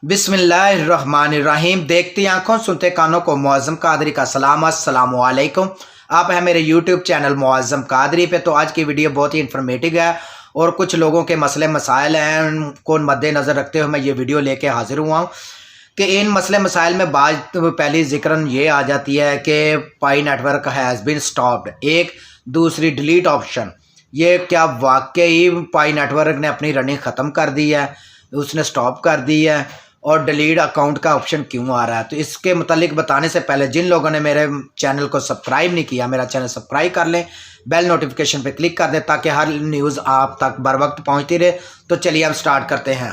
बिस्मिल्लाहिर्रहमानिर्रहीम। देखती आंखों सुनते कानों को मुअज़्ज़म कादरी का सलाम, अस्सलामु अलैकुम। आप हैं मेरे यूट्यूब चैनल मुअज़्ज़म कादरी पे। तो आज की वीडियो बहुत ही इन्फॉर्मेटिव है और कुछ लोगों के मसले मसाइल हैं, उनको मद्देनज़र रखते हुए मैं ये वीडियो लेके हाजिर हुआ हूँ कि इन मसले मसाइल में बात पहली ज़िक्रन ये आ जाती है कि पाई नेटवर्क हैज़ बीन स्टॉप्ड। एक दूसरी डिलीट ऑप्शन, ये क्या वाकई पाई नेटवर्क ने अपनी रनिंग ख़त्म कर दी है, उसने स्टॉप कर दी है? और डिलीट अकाउंट का ऑप्शन क्यों आ रहा है? तो इसके मुतालिक बताने से पहले जिन लोगों ने मेरे चैनल को सब्सक्राइब नहीं किया, मेरा चैनल सब्सक्राइब कर लें, बेल नोटिफिकेशन पे क्लिक कर दें ताकि हर न्यूज़ आप तक बर वक्त पहुँचती रहे। तो चलिए हम स्टार्ट करते हैं।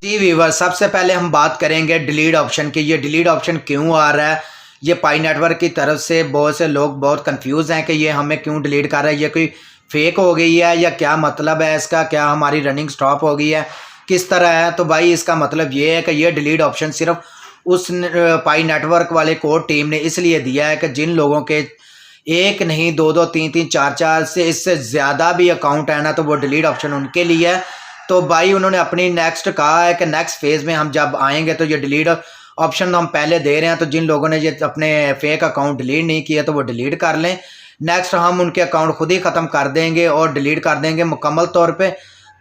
जी व्यूअर, सबसे पहले हम बात करेंगे डिलीट ऑप्शन की। ये डिलीट ऑप्शन क्यों आ रहा है? ये पाई नेटवर्क की तरफ से बहुत से लोग बहुत कंफ्यूज हैं कि ये हमें क्यों डिलीट कर रहा है, ये कोई फेक हो गई है या क्या मतलब है इसका, क्या हमारी रनिंग स्टॉप हो गई है, किस तरह है? तो भाई इसका मतलब ये है कि ये डिलीट ऑप्शन सिर्फ उस पाई नेटवर्क वाले कोड टीम ने इसलिए दिया है कि जिन लोगों के एक नहीं दो दो तीन तीन चार चार से इससे ज़्यादा भी अकाउंट है ना, तो वो डिलीट ऑप्शन उनके लिए है। तो भाई उन्होंने अपनी नेक्स्ट कहा है कि नेक्स्ट फेज़ में हम जब आएंगे तो ये डिलीट ऑप्शन हम पहले दे रहे हैं, तो जिन लोगों ने ये अपने फेक अकाउंट डिलीट नहीं किया तो वो डिलीट कर लें। नेक्स्ट हम उनके अकाउंट खुद ही ख़त्म कर देंगे और डिलीट कर देंगे मुकम्मल तौर पे।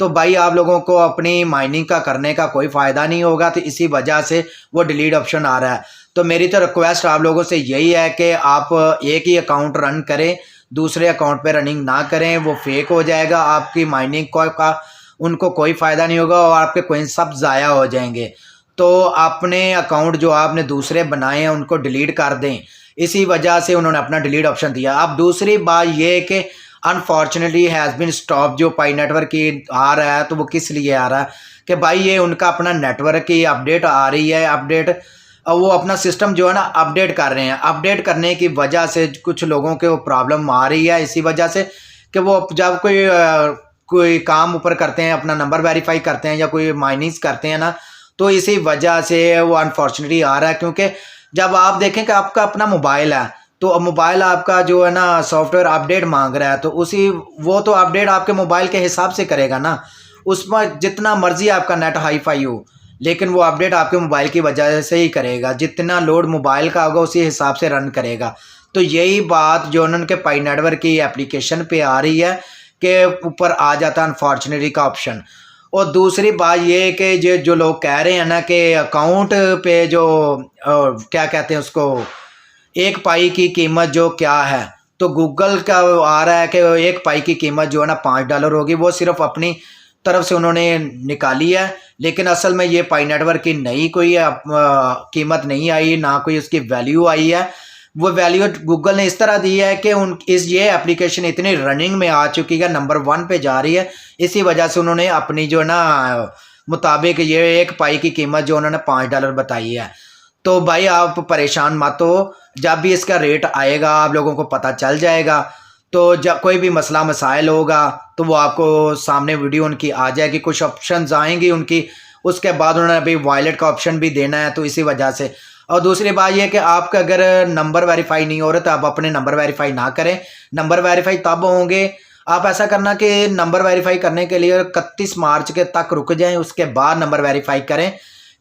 तो भाई आप लोगों को अपनी माइनिंग का करने का कोई फ़ायदा नहीं होगा, तो इसी वजह से वो डिलीट ऑप्शन आ रहा है। तो मेरी तो रिक्वेस्ट आप लोगों से यही है कि आप एक ही अकाउंट रन करें, दूसरे अकाउंट पे रनिंग ना करें, वो फेक हो जाएगा, आपकी माइनिंग का उनको कोई फ़ायदा नहीं होगा और आपके कोइन सब ज़ाया हो जाएंगे। तो अपने अकाउंट जो आपने दूसरे बनाए हैं उनको डिलीट कर दें, इसी वजह से उन्होंने अपना डिलीट ऑप्शन दिया। अब दूसरी बात ये कि अनफॉर्चुनेटली हैज़ बीन स्टॉप जो पाई नेटवर्क की आ रहा है, तो वो किस लिए आ रहा है कि भाई ये उनका अपना नेटवर्क की अपडेट आ रही है, अपडेट वो अपना सिस्टम जो है ना अपडेट कर रहे हैं। अपडेट करने की वजह से कुछ लोगों के वो प्रॉब्लम आ रही है, इसी वजह से कि वो जब कोई काम ऊपर करते हैं, अपना नंबर वेरीफाई करते हैं या कोई माइनिंग्स करते हैं ना, तो इसी वजह से वो अनफॉर्चुनेटली आ रहा है। क्योंकि जब आप देखें कि आपका अपना मोबाइल है, तो मोबाइल आपका जो है ना सॉफ्टवेयर अपडेट मांग रहा है, तो वो तो अपडेट आपके मोबाइल के हिसाब से करेगा ना, उसमें जितना मर्जी आपका नेट हाई फाई हो, लेकिन वो अपडेट आपके मोबाइल की वजह से ही करेगा। जितना लोड मोबाइल का होगा उसी हिसाब से रन करेगा। तो यही बात जो उनके पाई नेटवर्क की एप्लीकेशन पे आ रही है कि ऊपर आ जाता है अनफॉर्चुनेटली का ऑप्शन। और दूसरी बात ये कि जो लोग कह रहे हैं ना कि अकाउंट पे जो क्या कहते हैं उसको, एक पाई की कीमत जो क्या है, तो गूगल का आ रहा है कि एक पाई की कीमत जो है ना $5 होगी। वो सिर्फ अपनी तरफ से उन्होंने निकाली है, लेकिन असल में ये पाई नेटवर्क की नई कोई कीमत नहीं आई, ना कोई उसकी वैल्यू आई है। वो वैल्यू गूगल ने इस तरह दी है कि ये एप्लीकेशन इतनी रनिंग में आ चुकी है, नंबर 1 पे जा रही है, इसी वजह से उन्होंने अपनी जो ना मुताबिक ये एक पाई की कीमत जो उन्होंने $5 बताई है। तो भाई आप परेशान मत हो, जब भी इसका रेट आएगा आप लोगों को पता चल जाएगा। तो जब कोई भी मसला मसाइल होगा तो वो आपको सामने वीडियो उनकी आ जाएगी, कुछ ऑप्शंस आएंगी उनकी, उसके बाद उन्होंने अभी वॉलेट का ऑप्शन भी देना है, तो इसी वजह से। और दूसरी बात यह कि आपका अगर नंबर वेरीफाई नहीं हो रहा तो आप अपने नंबर वेरीफाई ना करें। नंबर वेरीफाई तब होंगे, आप ऐसा करना कि नंबर वेरीफाई करने के लिए 31 मार्च के तक रुक जाएं, उसके बाद नंबर वेरीफाई करें,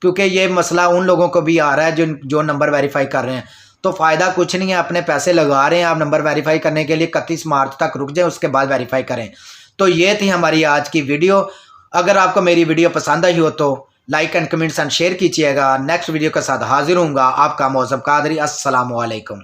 क्योंकि ये मसला उन लोगों को भी आ रहा है जो नंबर वेरीफाई कर रहे हैं। तो फ़ायदा कुछ नहीं है, अपने पैसे लगा रहे हैं आप नंबर वेरीफाई करने के लिए, 31 मार्च तक रुक जाएं, उसके बाद वेरीफाई करें। तो ये थी हमारी आज की वीडियो। अगर आपको मेरी वीडियो पसंद आई हो तो like and comments and share कीजिएगा। नेक्स्ट वीडियो के साथ हाजिर हूँगा, आपका मुअज़्ज़म कादरी। अस्सलामु अलैकुम।